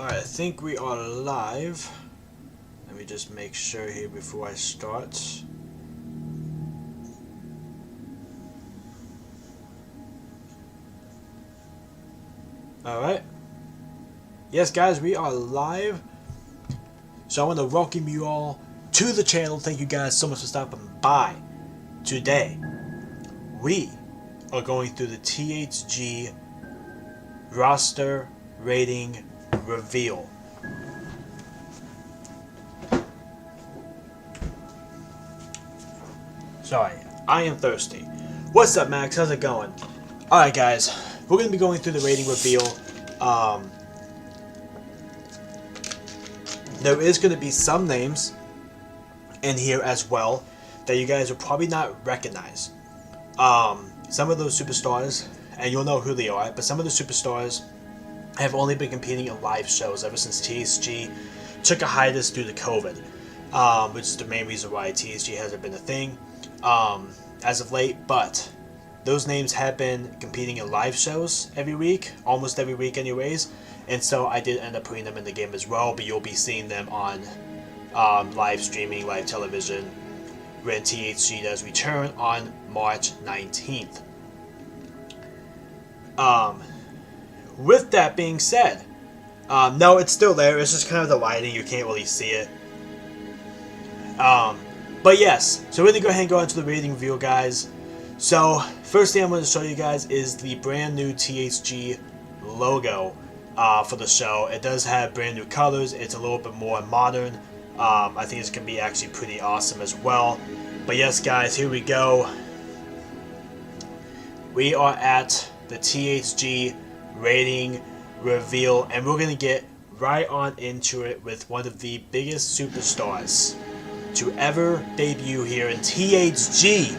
Alright, I think we are live. Let me just make sure here before I start. Alright. Yes, guys, we are live. So I want to welcome you all to the channel. Thank you guys so much for stopping by. Today, we are going through the THG roster rating reveal. Sorry, I am thirsty. What's up, Max? How's it going? Alright, guys, we're going to be going through the rating reveal. There is going to be some names in here as well that you guys will probably not recognize. Some of those superstars, and you'll know who they are, but some of the superstars have only been competing in live shows ever since THG took a hiatus due to COVID, which is the main reason why THG hasn't been a thing as of late. But those names have been competing in live shows every week, almost every week anyways, and so I did end up putting them in the game as well, but you'll be seeing them on live streaming, live television, when THG does return on March 19th. With that being said, no, it's still there, it's just kind of the lighting, you can't really see it. But yes, so we're going to go ahead and go into the rating reveal, guys. So, first thing I'm going to show you guys is the brand new THG logo for the show. It does have brand new colors, it's a little bit more modern. I think it's going to be actually pretty awesome as well. But yes, guys, here we go. We are at the THG rating reveal, and we're going to get right on into it with one of the biggest superstars to ever debut here in THG.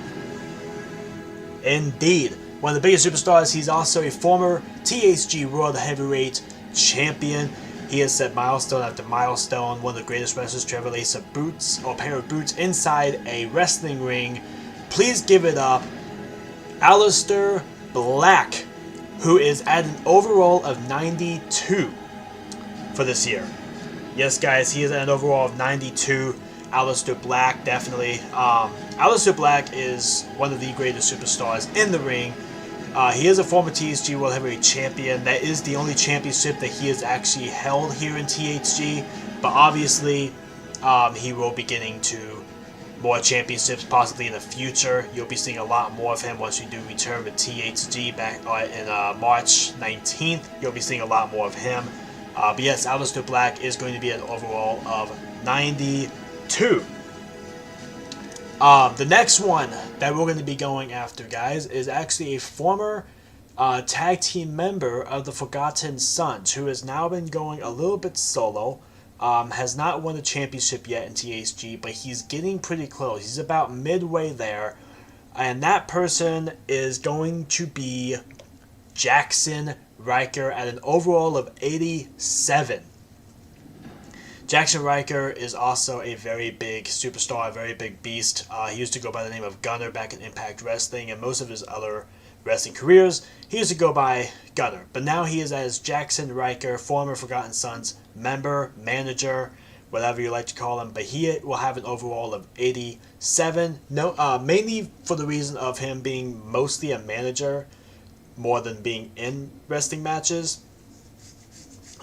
Indeed, one of the biggest superstars. He's also a former THG World Heavyweight Champion. He has set milestone after milestone, one of the greatest wrestlers to ever lace a boots or pair of boots inside a wrestling ring. Please give it up, Aleister Black, who is at an overall of 92 for this year. Yes, guys, he is at an overall of 92. Aleister Black, definitely. Aleister Black is one of the greatest superstars in the ring. He is a former THG World Heavyweight Champion. That is the only championship that he has actually held here in THG. But obviously, he will be getting to more championships possibly in the future. You'll be seeing a lot more of him once we do return with THG back in March 19th. You'll be seeing a lot more of him. But yes, Aleister Black is going to be an overall of 92. The next one that we're going to be going after, guys, is actually a former tag team member of the Forgotten Sons, who has now been going a little bit solo. Has not won a championship yet in THG, but he's getting pretty close. He's about midway there, and that person is going to be Jaxson Ryker at an overall of 87. Jaxson Ryker is also a very big superstar, a very big beast. He used to go by the name of Gunner back in Impact Wrestling, and most of his other wrestling careers, he used to go by Gunner. But now he is as Jaxson Ryker, former Forgotten Sons member, manager, whatever you like to call him. But he will have an overall of 87. No, mainly for the reason of him being mostly a manager more than being in wrestling matches.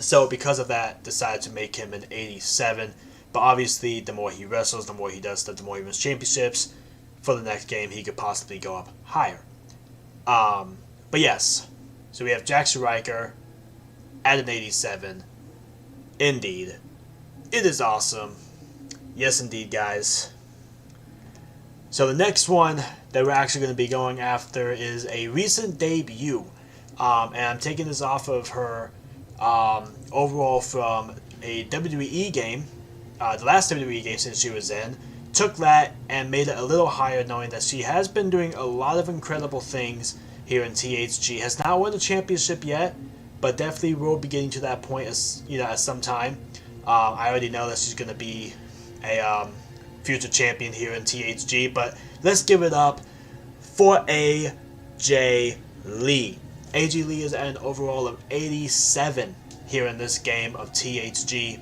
So because of that, decided to make him an 87. But obviously, the more he wrestles, the more he does stuff, the more he wins championships. For the next game, he could possibly go up higher. But yes, so we have Jaxson Ryker at an 87. Indeed. It is awesome. Yes, indeed, guys. So the next one that we're actually going to be going after is a recent debut. And I'm taking this off of her overall from a WWE game, the last WWE game since she was in. Took that and made it a little higher, knowing that she has been doing a lot of incredible things here in THG. Has not won a championship yet, but definitely will be getting to that point as at some time. I already know that she's going to be a future champion here in THG, but let's give it up for AJ Lee. AJ Lee is at an overall of 87 here in this game of THG.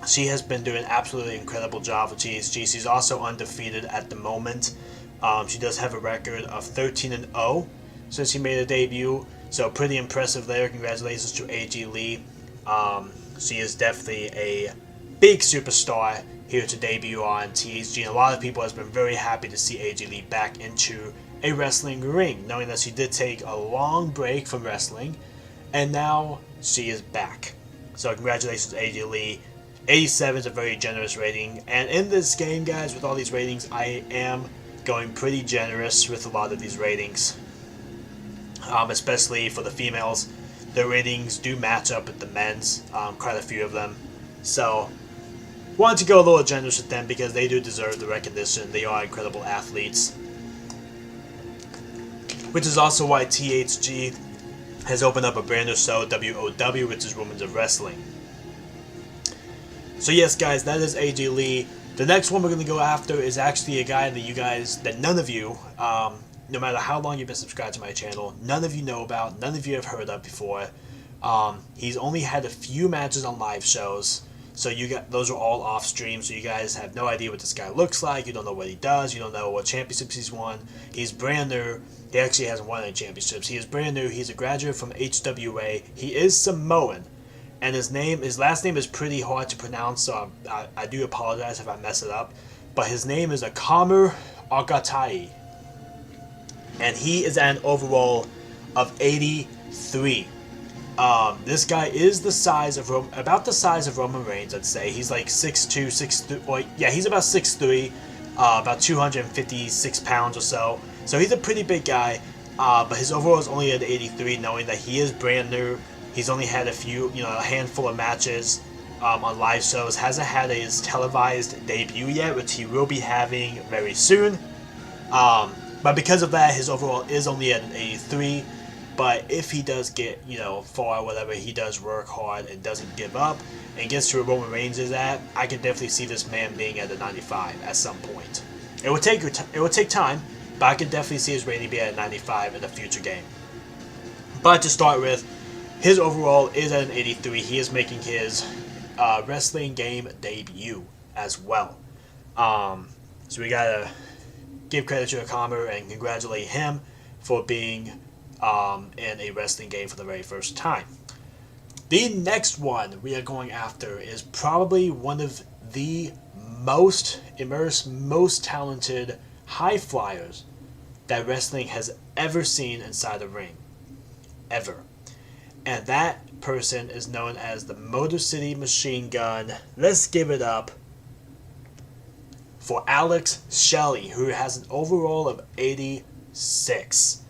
She has been doing an absolutely incredible job with THG. She's also undefeated at the moment. She does have a record of 13-0 since she made her debut, so pretty impressive there. Congratulations to AJ Lee. She is definitely a big superstar here to debut on THG, and a lot of people have been very happy to see AJ Lee back into a wrestling ring, knowing that she did take a long break from wrestling, and now she is back. So congratulations to AJ Lee. 87 is a very generous rating, and in this game, guys, with all these ratings, I am going pretty generous with a lot of these ratings, especially for the females. The ratings do match up with the men's, quite a few of them, so wanted to go a little generous with them because they do deserve the recognition. They are incredible athletes, which is also why THG has opened up a brand new show, WOW, which is Women's of Wrestling. So yes, guys, that is AJ Lee. The next one we're going to go after is actually a guy that none of you, no matter how long you've been subscribed to my channel, none of you know about, none of you have heard of before. He's only had a few matches on live shows, so those are all off stream, so you guys have no idea what this guy looks like. You don't know what he does. You don't know what championships he's won. He's brand new. He actually hasn't won any championships. He is brand new. He's a graduate from HWA. He is Samoan. And his last name is pretty hard to pronounce, so I do apologize if I mess it up. But his name is Akamu Agatai. And he is at an overall of 83. This guy is about the size of Roman Reigns, I'd say. He's like 6'2", 6'3", well, yeah, he's about 6'3", about 256 pounds or so. So he's a pretty big guy, but his overall is only at 83, knowing that he is brand new. He's only had a handful of matches on live shows. Hasn't had his televised debut yet, which he will be having very soon. But because of that, his overall is only at an 83. But if he does get, far, whatever, he does work hard and doesn't give up and gets to where Roman Reigns is at, I can definitely see this man being at a 95 at some point. It would take time, but I can definitely see his rating being at 95 in a future game. But to start with, his overall is at an 83. He is making his wrestling game debut as well. So we gotta give credit to Akamu and congratulate him for being in a wrestling game for the very first time. The next one we are going after is probably one of the most immersed, most talented high flyers that wrestling has ever seen inside a ring. Ever. And that person is known as the Motor City Machine Gun. Let's give it up for Alex Shelley, who has an overall of 86.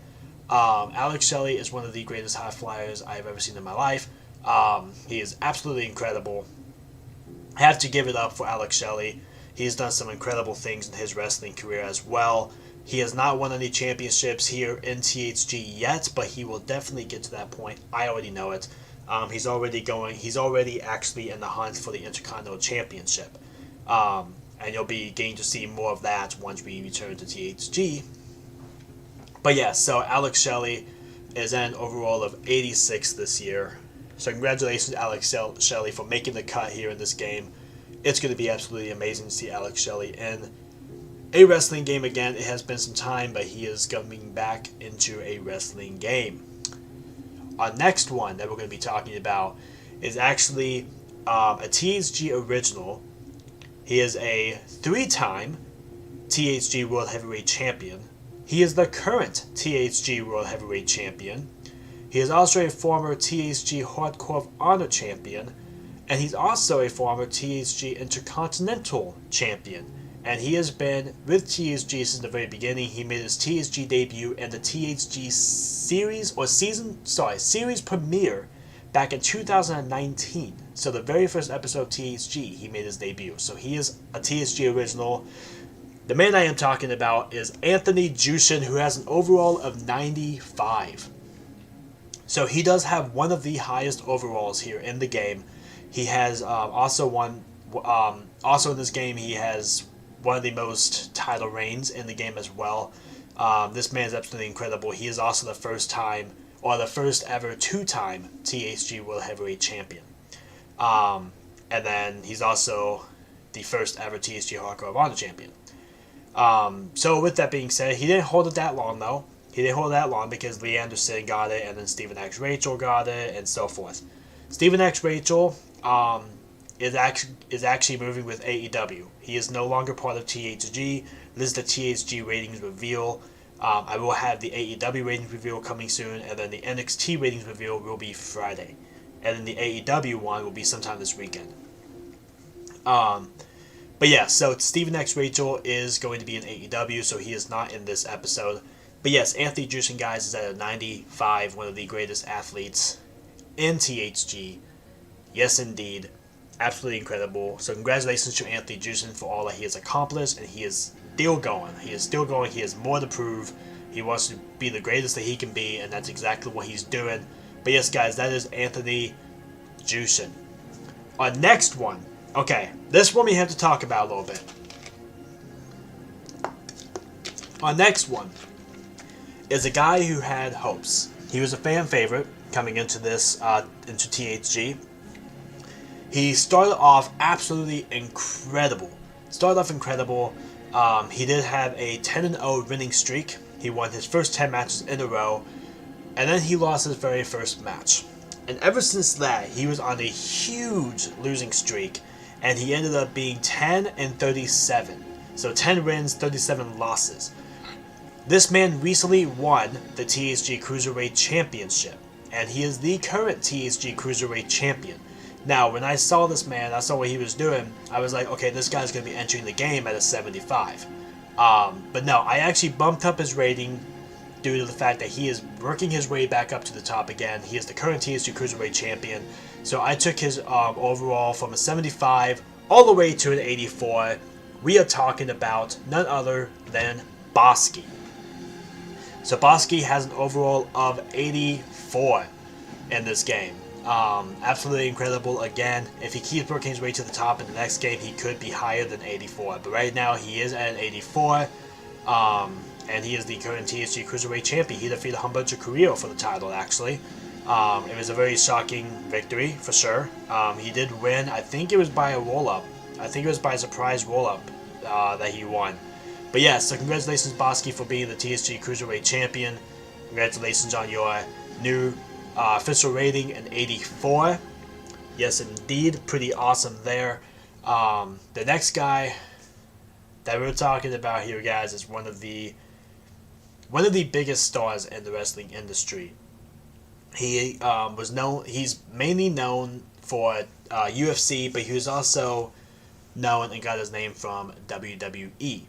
Alex Shelley is one of the greatest high flyers I've ever seen in my life. He is absolutely incredible. I have to give it up for Alex Shelley. He's done some incredible things in his wrestling career as well. He has not won any championships here in THG yet, but he will definitely get to that point. I already know it. He's already actually in the hunt for the Intercontinental Championship. And you'll be getting to see more of that once we return to THG. But yeah, so Alex Shelley is at an overall of 86 this year. So congratulations to Alex Shelley for making the cut here in this game. It's going to be absolutely amazing to see Alex Shelley in a wrestling game again. It has been some time, but he is coming back into a wrestling game. Our next one that we're going to be talking about is actually a THG original. He is a 3-time THG World Heavyweight Champion. He is the current THG World Heavyweight Champion. He is also a former THG Hardcore of Honor Champion. And he's also a former THG Intercontinental Champion. And he has been with THG since the very beginning. He made his THG debut in the THG series premiere back in 2019. So the very first episode of THG, he made his debut. So he is a THG original. The man I am talking about is Anthony Jushin, who has an overall of 95. So he does have one of the highest overalls here in the game. He has also in this game, he has one of the most title reigns in the game as well. This man is absolutely incredible. He is also the first time or the first ever two-time THG World Heavyweight Champion. And then he's also the first ever THG Hardcore of Honor Champion. So with that being said, he didn't hold it that long though. He didn't hold it that long because Lee Anderson got it, and then Stephen X Rachel got it, and so forth. Stephen X Rachel is actually moving with AEW. He is no longer part of THG. This is the THG ratings reveal. I will have the AEW ratings reveal coming soon, and then the NXT ratings reveal will be Friday. And then the AEW one will be sometime this weekend. But yeah, so Stephen X Rachel is going to be in AEW, so he is not in this episode. But yes, Anthony Juicin, guys, is at a 95, one of the greatest athletes in THG. Yes, indeed. Absolutely incredible. So congratulations to Anthony Juicin for all that he has accomplished, and he is still going. He is still going. He has more to prove. He wants to be the greatest that he can be, and that's exactly what he's doing. But yes, guys, that is Anthony Juicin. Our next one. Okay, this one we have to talk about a little bit. Our next one is a guy who had hopes. He was a fan favorite coming into this, into THG. He started off absolutely incredible. He did have a 10-0 winning streak. He won his first 10 matches in a row, and then he lost his very first match. And ever since that, he was on a huge losing streak, and he ended up being 10-37. So 10 wins, 37 losses. This man recently won the THG Cruiserweight Championship, and he is the current THG Cruiserweight Champion. Now, when I saw this man, I saw what he was doing, I was like, okay, this guy's going to be entering the game at a 75. But no, I actually bumped up his rating due to the fact that he is working his way back up to the top again. He is the current THG Cruiserweight Champion. So I took his overall from a 75 all the way to an 84. We are talking about none other than Bosky. So Bosky has an overall of 84 in this game. Absolutely incredible. Again, if he keeps working his way to the top in the next game, he could be higher than 84. But right now, he is at an 84. And he is the current THG Cruiserweight Champion. He defeated Humberto Carrillo for the title, actually. It was a very shocking victory, for sure. He did win. I think it was by a roll-up. I think it was by a surprise roll-up that he won. But yeah, so congratulations, Bosky, for being the THG Cruiserweight Champion. Congratulations on your new official rating, an 84. Yes, indeed. Pretty awesome there. The next guy that we're talking about here, guys, is one of the biggest stars in the wrestling industry. He was known. He's mainly known for UFC, but he was also known and got his name from WWE.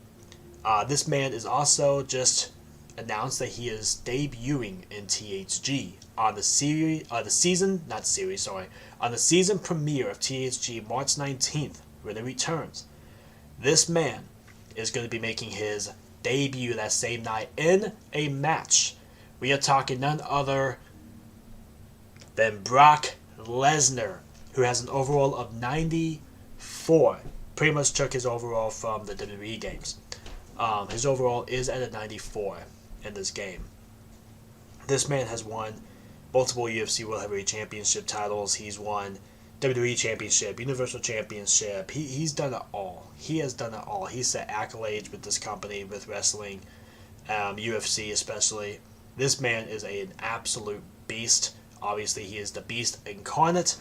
This man is also just announced that he is debuting in THG on the season premiere of THG March 19th when it returns. This man is going to be making his debut that same night in a match. We are talking none other than Brock Lesnar, who has an overall of 94. Pretty much took his overall from the WWE games. His overall is at a 94 in this game. This man has won multiple UFC World Heavyweight Championship titles. He's won WWE Championship, Universal Championship. He's done it all. He has done it all. He's set accolades with this company, with wrestling, UFC especially. This man is an absolute beast. Obviously, he is the beast incarnate.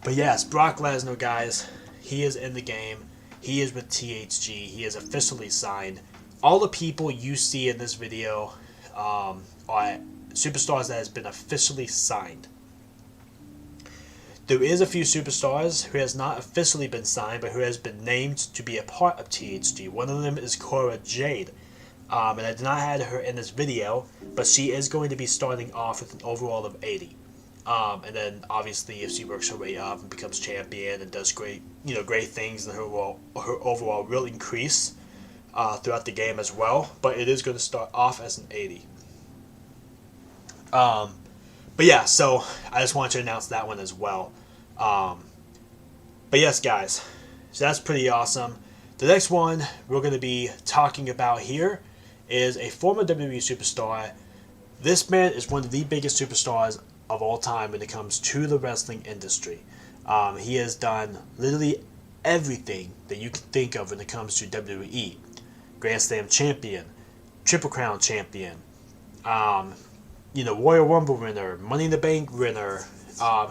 But yes, Brock Lesnar, guys, he is in the game. He is with THG. He is officially signed. All the people you see in this video are superstars that has been officially signed. There is a few superstars who has not officially been signed, but who has been named to be a part of THG. One of them is Cora Jade. And I did not have her in this video, but she is going to be starting off with an overall of 80. And then obviously if she works her way up and becomes champion and does great things, then her overall will increase throughout the game as well. But it is going to start off as an 80. But yeah, so I just wanted to announce that one as well. But yes, guys, so that's pretty awesome. The next one we're going to be talking about here is a former WWE superstar This man is one of the biggest superstars of all time when it comes to the wrestling industry. He has done literally everything that you can think of when it comes to WWE. Grand Slam champion, Triple Crown champion, Royal Rumble winner, Money in the Bank winner.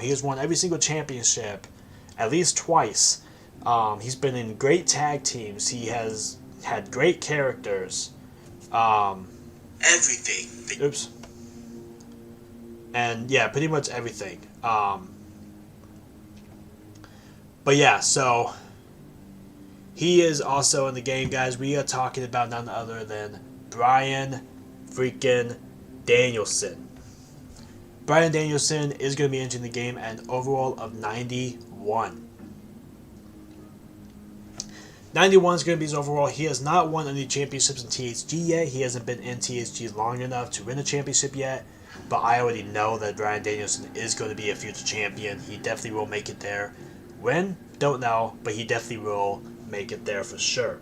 He has won every single championship at least twice. He's been in great tag teams. He has had great characters. Everything. Oops. And yeah, pretty much everything. But yeah, so he is also in the game, guys. We are talking about none other than Bryan freaking Danielson. Bryan Danielson is going to be entering the game at an overall of 91. 91 is going to be his overall. He has not won any championships in THG yet. He hasn't been in THG long enough to win a championship yet. But I already know that Bryan Danielson is going to be a future champion. He definitely will make it there. When? Don't know, but he definitely will make it there for sure.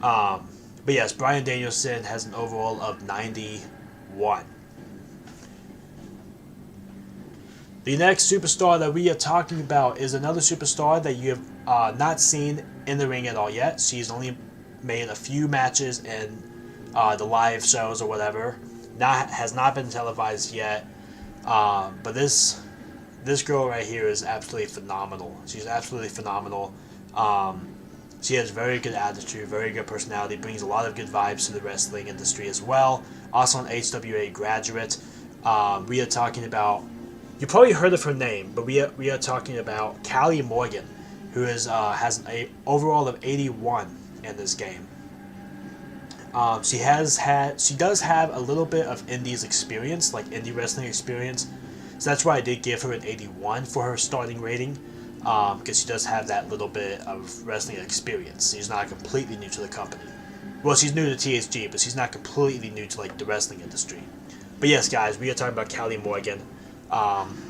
But yes, Bryan Danielson has an overall of 91. The next superstar that we are talking about is another superstar that you have not seen in the ring at all yet. She's only made a few matches in the live shows or whatever. Has not been televised yet. But this girl right here is absolutely phenomenal. She's absolutely phenomenal. She has very good attitude, very good personality, brings a lot of good vibes to the wrestling industry as well. Also an HWA graduate. We are talking about, you probably heard of her name, but we are talking about Callie Morgan, who has an overall of 81 in this game. She does have a little bit of indies experience, like indie wrestling experience. So that's why I did give her an 81 for her starting rating, because she does have that little bit of wrestling experience. She's not completely new to the company. Well, she's new to THG, but she's not completely new to like the wrestling industry. But yes, guys, we are talking about Callie Morgan.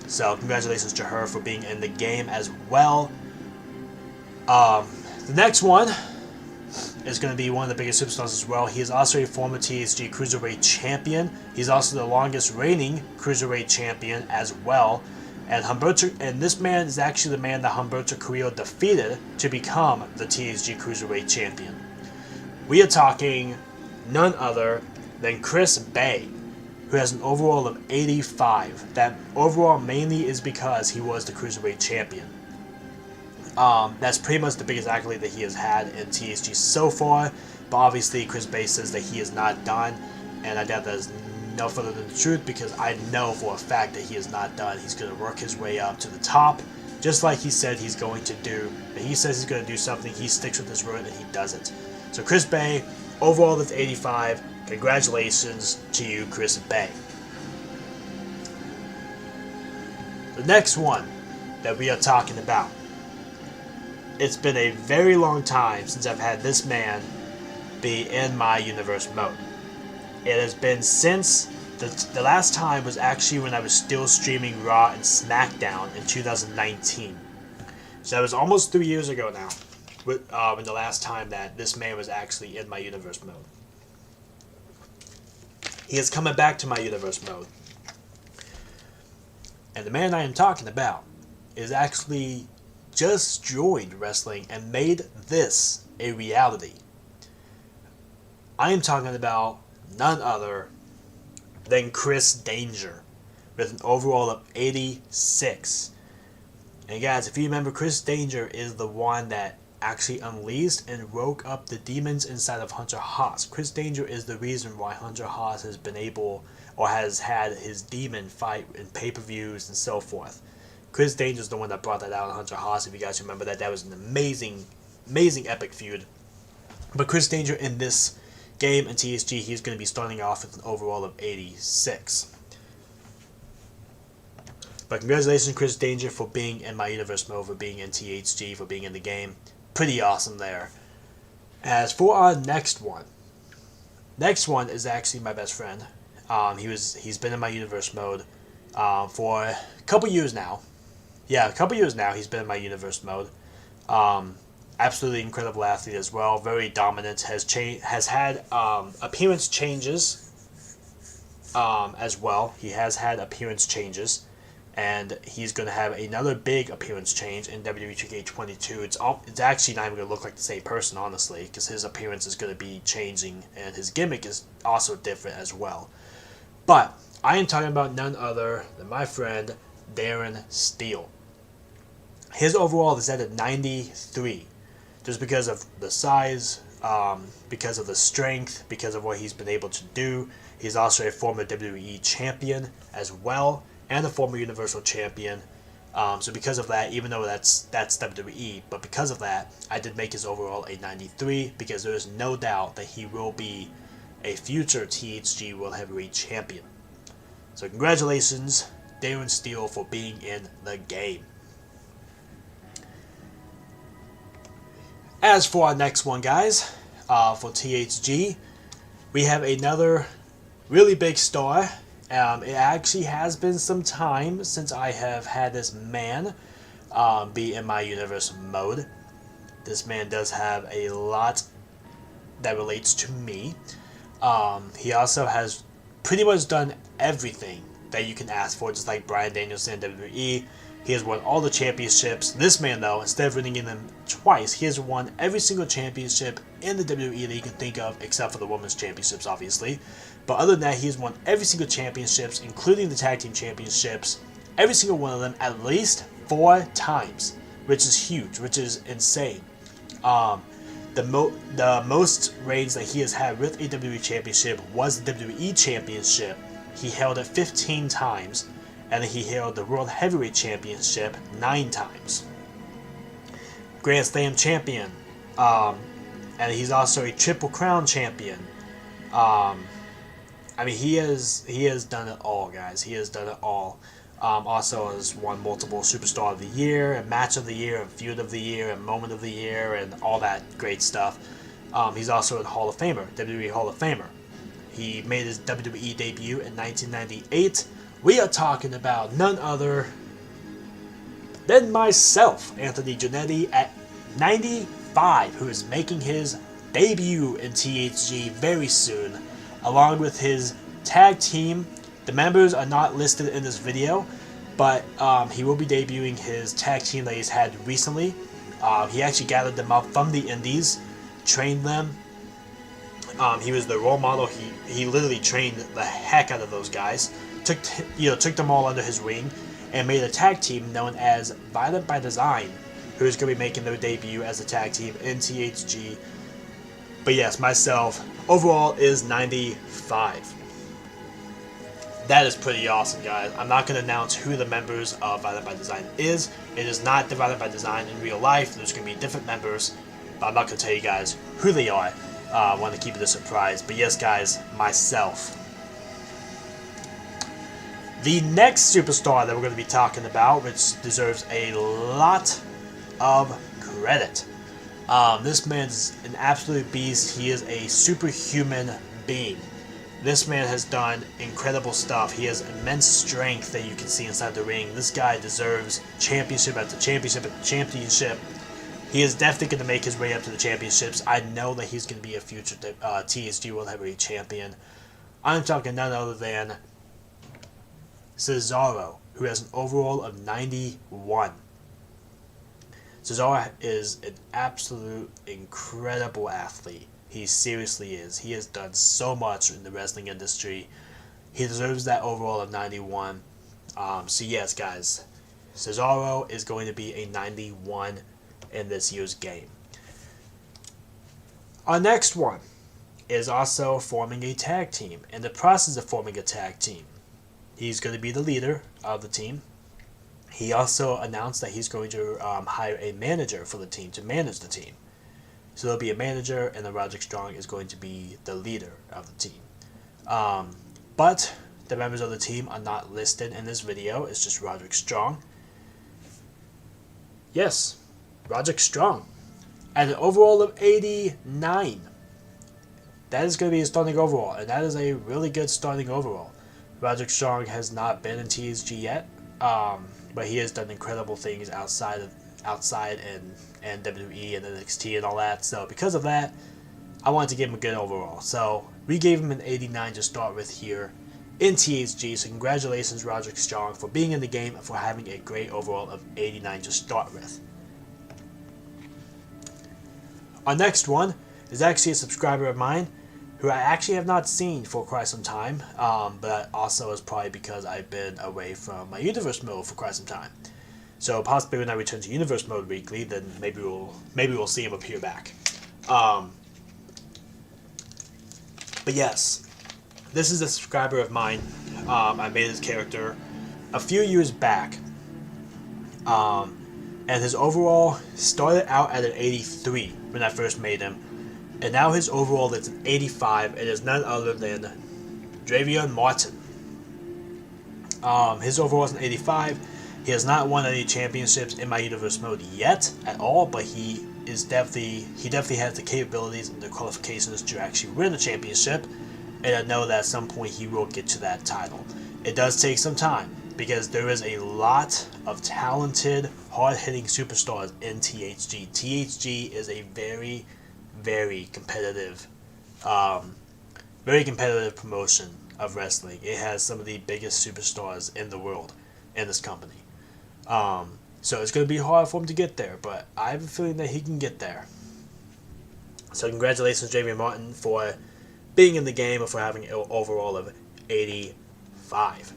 So congratulations to her for being in the game as well. The next one is going to be one of the biggest superstars as well. He is also a former THG Cruiserweight Champion. He's also the longest reigning Cruiserweight Champion as well. And this man is actually the man that Humberto Carrillo defeated to become the THG Cruiserweight Champion. We are talking none other than Chris Bey, who has an overall of 85. That overall mainly is because he was the Cruiserweight Champion. That's pretty much the biggest accolade that he has had in THG so far, but obviously Chris Bey says that he is not done, and I doubt that is no further than the truth, because I know for a fact that he is not done. He's going to work his way up to the top, just like he said he's going to do. If he says he's going to do something, he sticks with his word and he does it. So Chris Bey, overall that's 85. Congratulations to you, Chris Bey. The next one that we are talking about. It's been a very long time since I've had this man be in my universe mode. It has been since the last time was actually when I was still streaming Raw and SmackDown in 2019. So that was almost 3 years ago now, when the last time that this man was actually in my universe mode. He is coming back to my universe mode. And the man I am talking about is actually just joined wrestling and made this a reality. I am talking about none other than Chris Danger with an overall of 86. And guys, if you remember, Chris Danger is the one that actually unleashed and woke up the demons inside of Hunter Haas. Chris Danger is the reason why Hunter Haas has been able, or has had his demon fight in pay-per-views and so forth. Chris Danger is the one that brought that out on Hunter Haas. If you guys remember that, that was an amazing, amazing epic feud. But Chris Danger in this game in TSG, he's going to be starting off with an overall of 86. But congratulations, Chris Danger, for being in my universe mode, for being in THG, for being in the game. Pretty awesome there. As for our next one is actually my best friend. He's been in my universe mode for a couple years now. Yeah, a couple years now he's been in my universe mode. Absolutely incredible athlete as well. Very dominant. Has had appearance changes as well. He has had appearance changes, and he's going to have another big appearance change in WWE 2K22. It's actually not even going to look like the same person, honestly, because his appearance is going to be changing, and his gimmick is also different as well. But I am talking about none other than my friend Darren Steele. His overall is at a 93, just because of the size, because of the strength, because of what he's been able to do. He's also a former WWE champion as well, and a former Universal champion. So because of that, even though that's WWE, but because of that, I did make his overall a 93, because there is no doubt that he will be a future THG World Heavyweight Champion. So congratulations, Darren Steele, for being in the game. As for our next one, guys, for THG, we have another really big star. It actually has been some time since I have had this man be in my universe mode. This man does have a lot that relates to me. He also has pretty much done everything that you can ask for, just like Bryan Danielson in WWE. He has won all the championships. This man, though, instead of winning them twice, he has won every single championship in the WWE that you can think of, except for the Women's Championships, obviously. But other than that, he has won every single championships, including the Tag Team Championships, every single one of them at least 4 times, which is huge, which is insane. The most reigns that he has had with a WWE Championship was the WWE Championship. He held it 15 times, and he held the World Heavyweight Championship 9 times. Grand Slam champion, and he's also a Triple Crown champion. I mean, he has done it all, guys. He has done it all. Also has won multiple Superstar of the Year, and Match of the Year, and Feud of the Year, and Moment of the Year, and all that great stuff. He's also a Hall of Famer, WWE Hall of Famer. He made his WWE debut in 1998. We are talking about none other than myself, Anthony Jannetty, at 95, who is making his debut in THG very soon, along with his tag team. The members are not listed in this video, but he will be debuting his tag team that he's had recently. He actually gathered them up from the indies, trained them. He was the role model. He literally trained the heck out of those guys. Took them all under his wing, and made a tag team known as Violent by Design, who is going to be making their debut as a tag team in THG. But yes, myself overall is 95. That is pretty awesome, guys. I'm not going to announce who the members of Violent by Design is. It is not the Violent by Design in real life. There's going to be different members, but I'm not going to tell you guys who they are. I want to keep it a surprise. But yes, guys, myself. The next superstar that we're going to be talking about, which deserves a lot of credit. This man's an absolute beast. He is a superhuman being. This man has done incredible stuff. He has immense strength that you can see inside the ring. This guy deserves championship after championship after championship. He is definitely going to make his way up to the championships. I know that he's going to be a future THG World Heavyweight Champion. I'm talking none other than Cesaro, who has an overall of 91. Cesaro is an absolute incredible athlete. He seriously is. He has done so much in the wrestling industry. He deserves that overall of 91. So yes, guys, Cesaro is going to be a 91 in this year's game. Our next one is also forming a tag team. In the process of forming a tag team, he's going to be the leader of the team. He also announced that he's going to hire a manager for the team to manage the team. So there'll be a manager, and then Roderick Strong is going to be the leader of the team. But the members of the team are not listed in this video. It's just Roderick Strong. Yes, Roderick Strong. At an overall of 89. That is going to be his starting overall, and that is a really good starting overall. Roderick Strong has not been in THG yet, but he has done incredible things outside and WWE and NXT and all that. So because of that, I wanted to give him a good overall. So we gave him an 89 to start with here in THG. So congratulations, Roderick Strong, for being in the game and for having a great overall of 89 to start with. Our next one is actually a subscriber of mine who I actually have not seen for quite some time, but also is probably because I've been away from my Universe mode for quite some time. So possibly when I return to Universe mode weekly, then maybe we'll see him appear back. But yes, this is a subscriber of mine. I made his character a few years back, and his overall started out at an 83 when I first made him. And now his overall is an 85. It is none other than Dravion Martin. His overall is an 85. He has not won any championships in my Universe mode yet at all, but he definitely has the capabilities and the qualifications to actually win a championship. And I know that at some point he will get to that title. It does take some time because there is a lot of talented, hard-hitting superstars in THG. THG is a very competitive promotion of wrestling. It has some of the biggest superstars in the world in this company. So it's going to be hard for him to get there, but I have a feeling that he can get there. So congratulations, Dravion Martin, for being in the game and for having an overall of 85.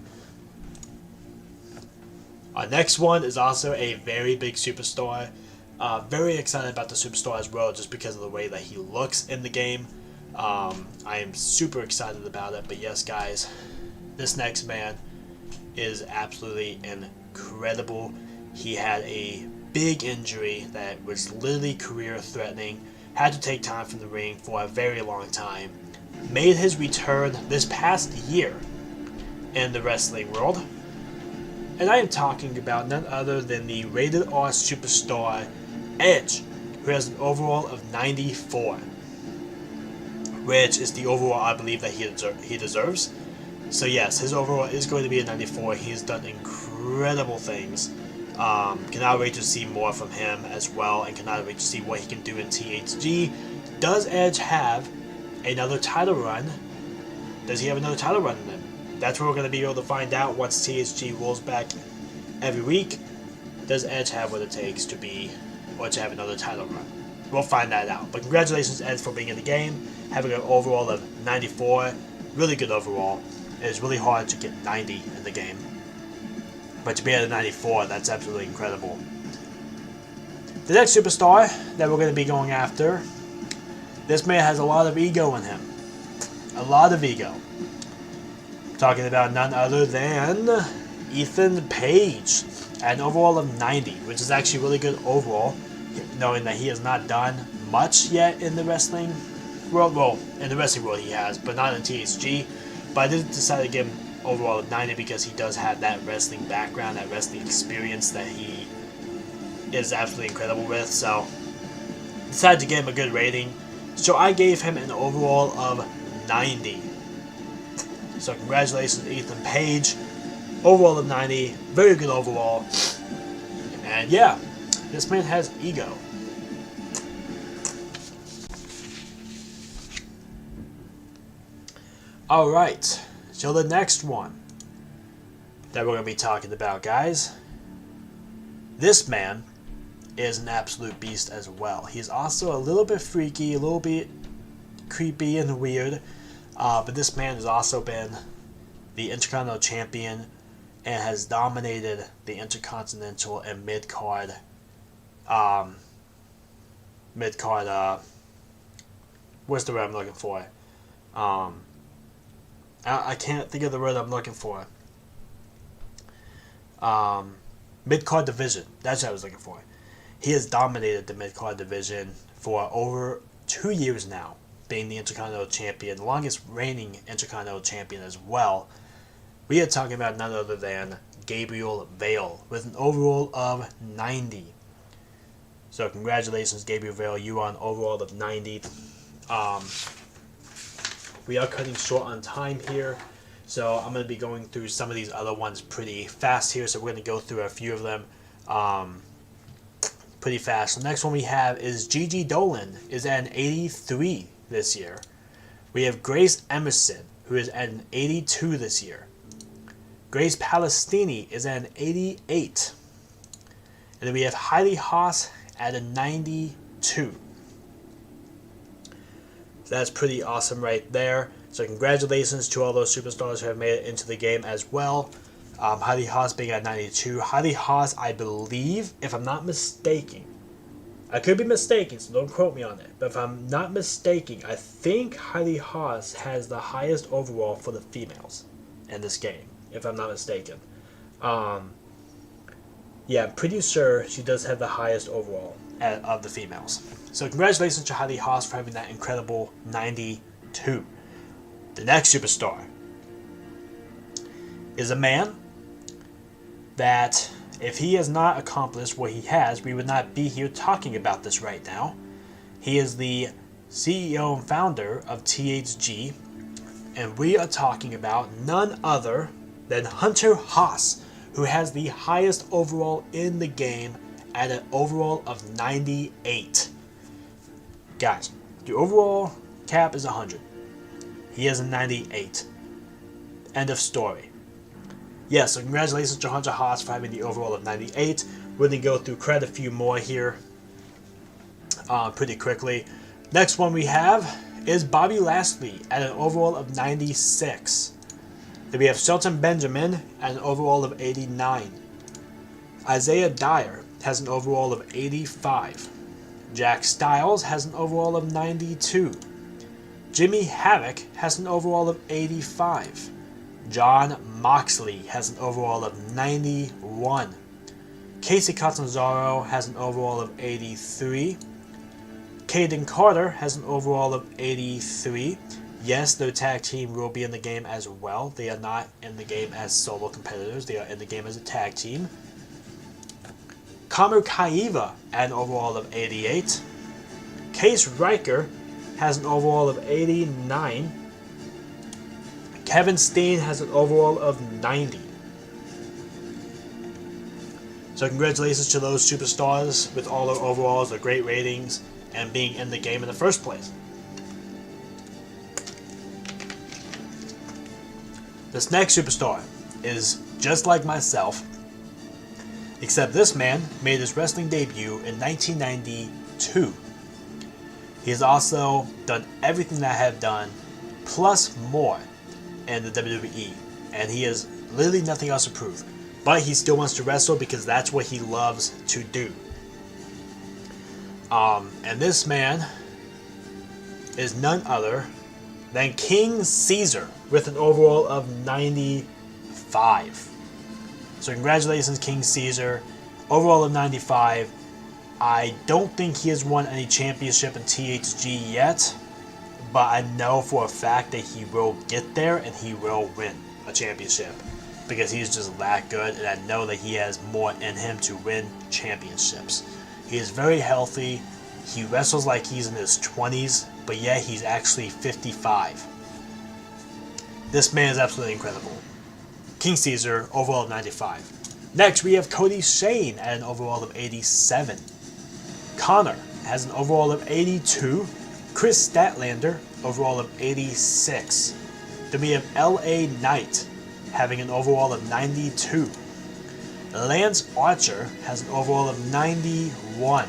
Our next one is also a very big superstar. Very excited about the superstar as well, just because of the way that he looks in the game. I am super excited about it. But yes, guys, this next man is absolutely incredible. He had a big injury that was literally career-threatening. Had to take time from the ring for a very long time. Made his return this past year in the wrestling world. And I am talking about none other than the Rated R superstar Edge, who has an overall of 94, which is the overall I believe that he deserves. So yes, his overall is going to be a 94. He's done incredible things. Cannot wait to see more from him as well, and cannot wait to see what he can do in THG. Does Edge have another title run? Does he have another title run in him? That's what we're going to be able to find out once THG rolls back every week. Does Edge have what it takes to be, or to have another title run? We'll find that out. But congratulations, Edge, for being in the game, having an overall of 94. Really good overall. It is really hard to get 90 in the game. But to be at a 94, that's absolutely incredible. The next superstar that we're going to be going after, this man has a lot of ego in him. A lot of ego. Talking about none other than Ethan Page at an overall of 90, which is actually really good overall, knowing that he has not done much yet in the wrestling world. Well, in the wrestling world he has, but not in THG. But I did decide to give him overall of 90 because he does have that wrestling background, that wrestling experience that he is absolutely incredible with. So decided to give him a good rating. So I gave him an overall of 90. So congratulations, Ethan Page. Overall of 90. Very good overall. And yeah, this man has ego. Alright, so the next one that we're going to be talking about, guys. This man is an absolute beast as well. He's also a little bit freaky, a little bit creepy and weird. But this man has also been the Intercontinental Champion and has dominated the Intercontinental and mid-card, what's the word I'm looking for? I can't think of the word I'm looking for. Mid-card division. That's what I was looking for. He has dominated the mid-card division for over 2 years now, being the Intercontinental Champion, the longest reigning Intercontinental Champion as well. We are talking about none other than Gabriel Vale with an overall of 90. So congratulations, Gabriel Vale. You are an overall of 90. We are cutting short on time here, so I'm going to be going through some of these other ones pretty fast here. So we're going to go through a few of them pretty fast. The next one we have is Gigi Dolan, is at an 83 this year, We have Grace Emerson, who is at an 82 this year. Grace Palestini is at an 88. And then we have Heidi Haas at a 92. So that's pretty awesome right there. So congratulations to all those superstars who have made it into the game as well. Heidi Haas being at 92. Heidi Haas, I believe, if I'm not mistaken, I could be mistaken, so don't quote me on it, but if I'm not mistaken, I think Heidi Haas has the highest overall for the females in this game, if I'm not mistaken. Yeah, I'm pretty sure she does have the highest overall of the females. So congratulations to Heidi Haas for having that incredible 92. The next superstar is a man that, if he has not accomplished what he has, we would not be here talking about this right now. He is the CEO and founder of THG, and we are talking about none other than Hunter Haas, who has the highest overall in the game at an overall of 98. Guys, the overall cap is 100. He has a 98. End of story. Yeah, so congratulations to Hunter Haas for having the overall of 98. We're going to go through quite a few more here pretty quickly. Next one we have is Bobby Lashley at an overall of 96. Then we have Shelton Benjamin at an overall of 89. Isaiah Dyer has an overall of 85. Jack Styles has an overall of 92. Jimmy Havoc has an overall of 85. Jon Moxley has an overall of 91. Casey Catanzaro has an overall of 83. Caden Carter has an overall of 83. Yes, their tag team will be in the game as well. They are not in the game as solo competitors. They are in the game as a tag team. Kamu Kaiva at an overall of 88. Case Riker has an overall of 89. Kevin Steen has an overall of 90. So congratulations to those superstars with all their overalls, their great ratings, and being in the game in the first place. This next superstar is just like myself, except this man made his wrestling debut in 1992. He has also done everything that I have done, plus more, in the WWE, and he has literally nothing else to prove. But he still wants to wrestle because that's what he loves to do. And this man is none other than King Caesar with an overall of 95. So congratulations, King Caesar. Overall of 95. I don't think he has won any championship in THG yet, but I know for a fact that he will get there and he will win a championship because he's just that good, and I know that he has more in him to win championships. He is very healthy. He wrestles like he's in his 20s, but yet he's actually 55. This man is absolutely incredible. King Caesar, overall of 95. Next, we have Cody Shane at an overall of 87. Connor has an overall of 82. Chris Statlander, overall of 86. Then we have LA Knight, having an overall of 92. Lance Archer has an overall of 91.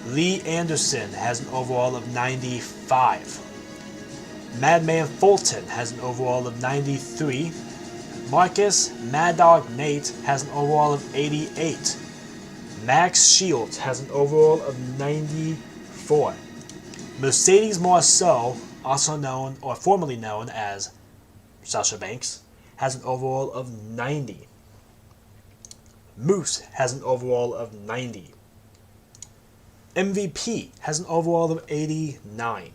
Lee Anderson has an overall of 95. Madman Fulton has an overall of 93. Marcus Mad Dog Nate has an overall of 88. Max Shields has an overall of 94. Mercedes Marceau, also known or formerly known as Sasha Banks, has an overall of 90. Moose has an overall of 90. MVP has an overall of 89.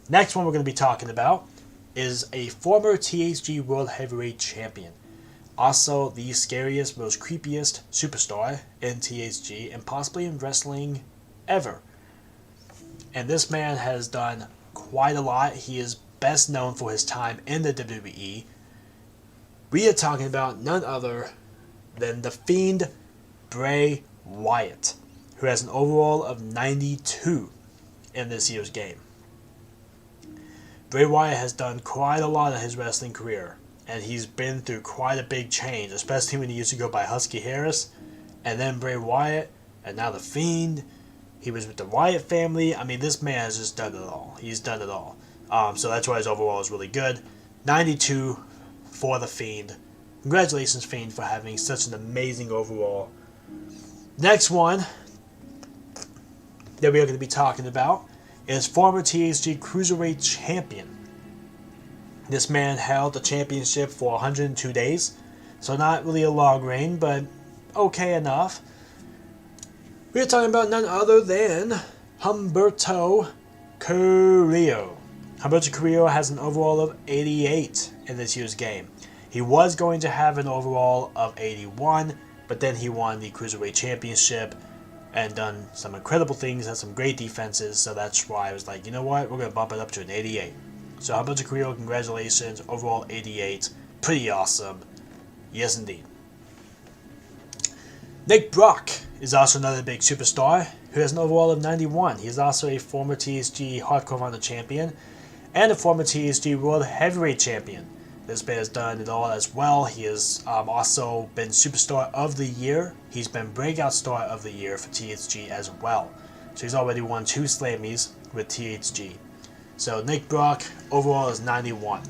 Next one we're going to be talking about is a former THG World Heavyweight Champion. Also the scariest, most creepiest superstar in THG and possibly in wrestling ever. And this man has done quite a lot. He is best known for his time in the WWE. We are talking about none other than the Fiend Bray Wyatt, who has an overall of 92 in this year's game. Bray Wyatt has done quite a lot in his wrestling career, and he's been through quite a big change, especially when he used to go by Husky Harris, and then Bray Wyatt, and now The Fiend. He was with the Wyatt family. I mean, this man has just done it all. He's done it all. So that's why his overall is really good. 92 for The Fiend. Congratulations, Fiend, for having such an amazing overall. Next one that we are going to be talking about is former THG Cruiserweight Champion. This man held the championship for 102 days, so not really a long reign, but okay enough. We're talking about none other than Humberto Carrillo. Humberto Carrillo has an overall of 88 in this year's game. He was going to have an overall of 81, but then he won the Cruiserweight Championship and done some incredible things, had some great defenses, so that's why I was like, you know what, we're going to bump it up to an 88. So Humberto Carrillo, congratulations, overall 88, pretty awesome, yes indeed. Nick Brock is also another big superstar who has an overall of 91. He is also a former THG Hardcore Honor champion and a former THG World Heavyweight champion. This man has done it all as well. He has also been Superstar of the Year. He's been Breakout Star of the Year for THG as well. So he's already won 2 Slammies with THG. So Nick Brock overall is 91.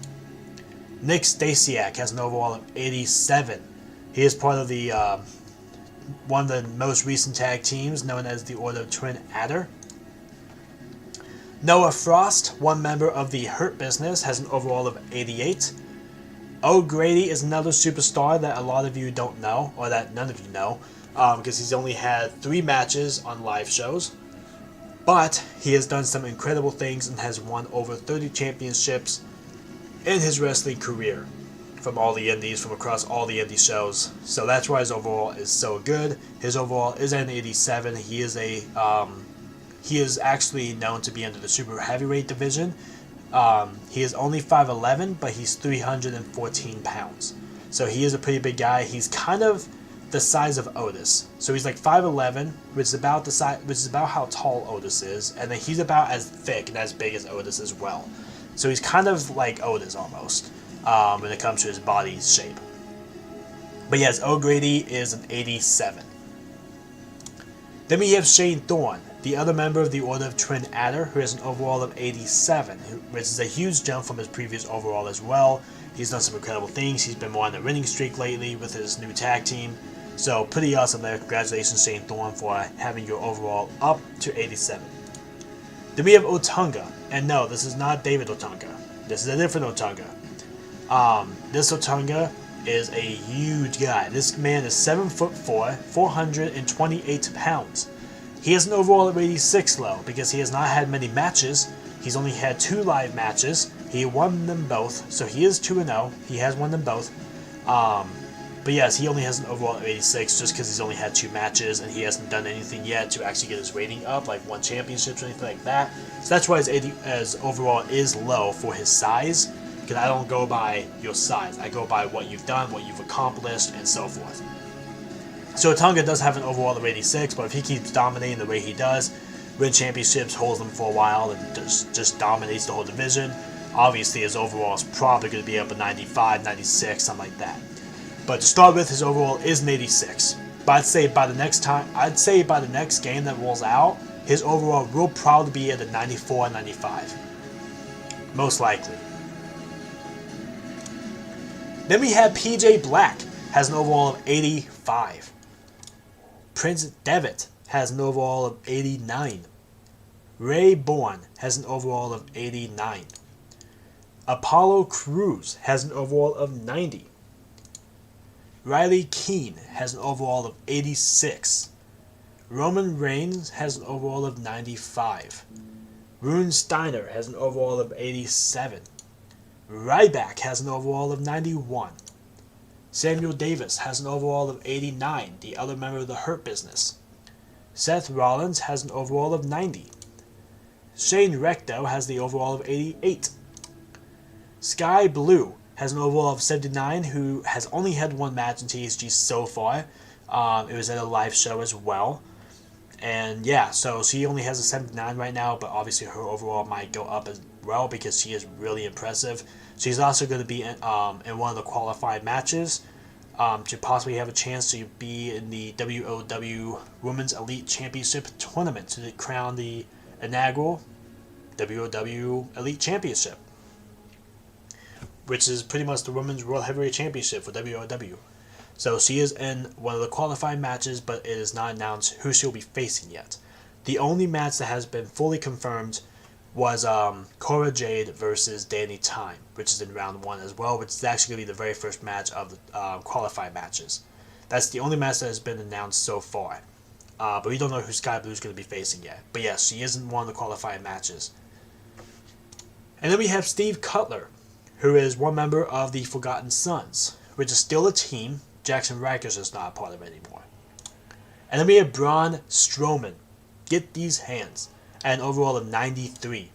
Nick Stasiak has an overall of 87. He is part of the one of the most recent tag teams known as the Order of Twin Adder. Noah Frost, one member of the Hurt Business, has an overall of 88. O'Grady is another superstar that a lot of you don't know, or that none of you know, because he's only had 3 matches on live shows. But he has done some incredible things and has won over 30 championships in his wrestling career from all the indies, from across all the indie shows. So that's why his overall is so good. His overall is an 87. He is actually known to be under the super heavyweight division. He is only 5'11", but he's 314 pounds. So he is a pretty big guy. He's kind of the size of Otis. So he's like 5'11", which is about the size, which is about how tall Otis is, and then he's about as thick and as big as Otis as well. So he's kind of like Otis almost when it comes to his body shape. But yes, O'Grady is an 87. Then we have Shane Thorne, the other member of the Order of Twin Adder, who has an overall of 87, which is a huge jump from his previous overall as well. He's done some incredible things. He's been more on the winning streak lately with his new tag team. So pretty awesome there. Congratulations, Shane Thorne, for having your overall up to 87. Then we have Otunga. And no, this is not David Otunga. This is a different Otunga. This Otunga is a huge guy. This man is 7'4", 428 pounds. He has an overall of 86 low because he has not had many matches. He's only had 2 live matches. He won them both, so he is 2-0. He has won them both. But yes, he only has an overall of 86 just because he's only had 2 matches and he hasn't done anything yet to actually get his rating up, like won championships or anything like that. So that's why his overall is low for his size, because I don't go by your size. I go by what you've done, what you've accomplished, and so forth. So Otunga does have an overall of 86, but if he keeps dominating the way he does, win championships, holds them for a while, and just dominates the whole division, obviously his overall is probably going to be up at 95, 96, something like that. But to start with, his overall is an 86. But I'd say by the next game that rolls out, his overall will probably be at a 94, 95. Most likely. Then we have PJ Black, has an overall of 85. Prince Devitt has an overall of 89. Ray Bourne has an overall of 89. Apollo Crews has an overall of 90. Riley Keane has an overall of 86. Roman Reigns has an overall of 95. Rune Steiner has an overall of 87. Ryback has an overall of 91. Samuel Davis has an overall of 89, the other member of the Hurt Business. Seth Rollins has an overall of 90. Shane Recto has the overall of 88. Sky Blue has an overall of 79, who has only had 1 match in THG so far. It was at a live show as well. And yeah, so she only has a 79 right now, but obviously her overall might go up well because she is really impressive. She's also going to be in one of the qualified matches to possibly have a chance to be in the WOW Women's Elite Championship Tournament to crown the inaugural WOW Elite Championship, which is pretty much the Women's World Heavyweight Championship for WOW. So she is in one of the qualifying matches, but it is not announced who she'll be facing yet. The only match that has been fully confirmed was Cora Jade versus Danny Time, which is in round 1 as well, which is actually going to be the very first match of the qualifying matches. That's the only match that has been announced so far. But we don't know who Sky Blue is going to be facing yet. But yes, she is in one of the qualifying matches. And then we have Steve Cutler, who is one member of the Forgotten Sons, which is still a team. Jackson Rikers is not a part of it anymore. And then we have Braun Strowman. Get these hands. At an overall of 93.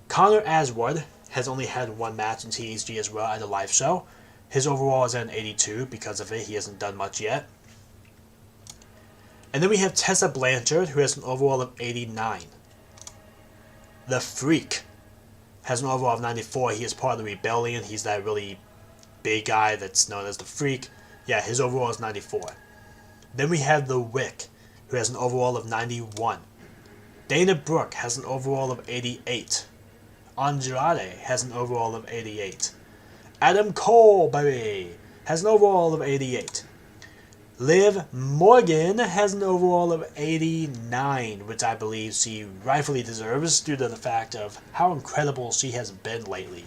Connor Aswood has only had one match in THG as well at a live show. His overall is at an 82. Because of it, he hasn't done much yet. And then we have Tessa Blanchard, who has an overall of 89. The Freak has an overall of 94. He is part of the Rebellion. He's that really big guy that's known as the Freak. Yeah, his overall is 94. Then we have The Wick, who has an overall of 91. Dana Brooke has an overall of 88. Andrade has an overall of 88. Adam Cole, baby, has an overall of 88. Liv Morgan has an overall of 89, which I believe she rightfully deserves due to the fact of how incredible she has been lately.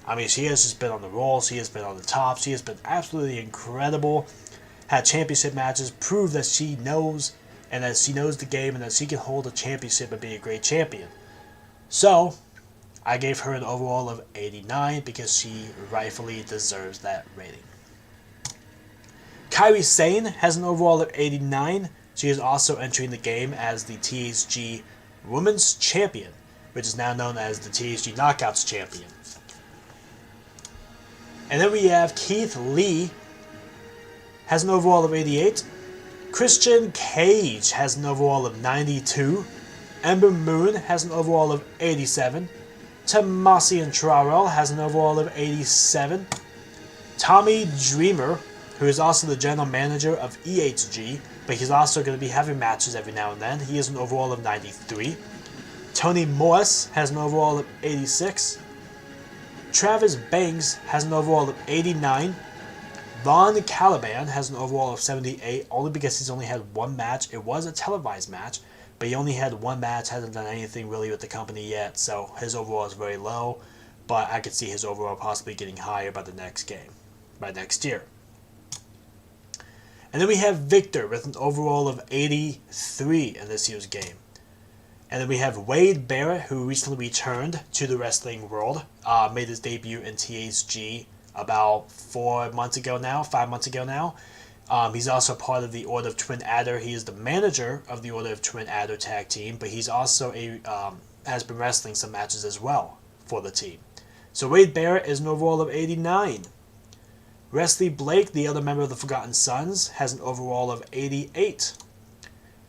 I mean, she has just been on the roll, she has been on the top, she has been absolutely incredible. Had championship matches, proved that she knows, and that she knows the game, and that she can hold a championship and be a great champion. So, I gave her an overall of 89 because she rightfully deserves that rating. Kairi Sane has an overall of 89. She is also entering the game as the THG Women's Champion, which is now known as the THG Knockouts Champion. And then we have Keith Lee, has an overall of 88. Christian Cage has an overall of 92. Ember Moon has an overall of 87. Tomasi and Traorel has an overall of 87. Tommy Dreamer, who is also the general manager of EHG, but he's also going to be having matches every now and then. He has an overall of 93. Tony Morris has an overall of 86. Travis Banks has an overall of 89. Von Caliban has an overall of 78, only because he's only had one match. It was a televised match, but he only had one match, hasn't done anything really with the company yet, so his overall is very low, but I could see his overall possibly getting higher by the next game, by next year. And then we have Victor with an overall of 83 in this year's game. And then we have Wade Barrett, who recently returned to the wrestling world, made his debut in THG about 5 months ago now. He's also part of the Order of Twin Adder. He is the manager of the Order of Twin Adder tag team, but he's also has been wrestling some matches as well for the team. So Wade Barrett is an overall of 89. Wesley Blake, the other member of the Forgotten Sons, has an overall of 88.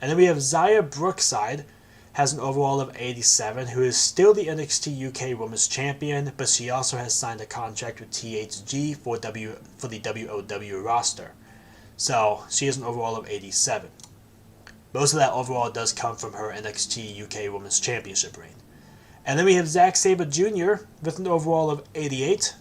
And then we have Zaya Brookside, has an overall of 87, who is still the NXT UK Women's Champion, but she also has signed a contract with THG for the WOW roster. So she has an overall of 87. Most of that overall does come from her NXT UK Women's Championship reign. And then we have Zack Sabre Jr. with an overall of 88.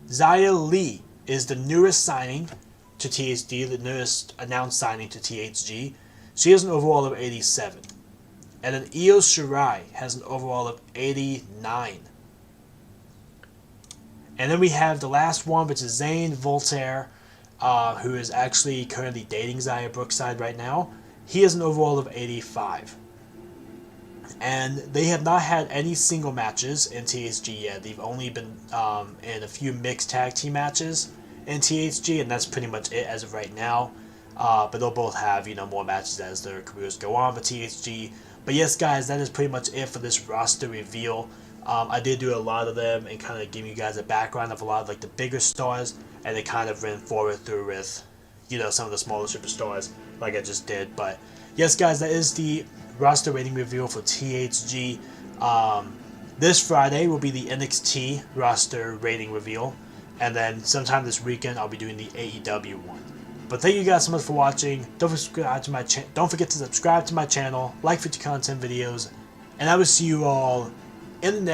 Zia Lee is the newest signing to THG, the newest announced signing to THG. She has an overall of 87. And then Io Shirai has an overall of 89. And then we have the last one, which is Zane Voltaire, who is actually currently dating Zaya Brookside right now. He has an overall of 85. And they have not had any single matches in THG yet. They've only been in a few mixed tag team matches in THG, and that's pretty much it as of right now. But they'll both have, more matches as their careers go on for THG. But yes, guys, that is pretty much it for this roster reveal. I did do a lot of them and kind of give you guys a background of a lot of the bigger stars, and they kind of ran forward through with, some of the smaller superstars like I just did. But yes, guys, that is the roster rating reveal for THG. This Friday will be the NXT roster rating reveal, and then sometime this weekend I'll be doing the AEW one. But thank you guys so much for watching. Don't forget to subscribe to my channel, like future content videos, and I will see you all in the next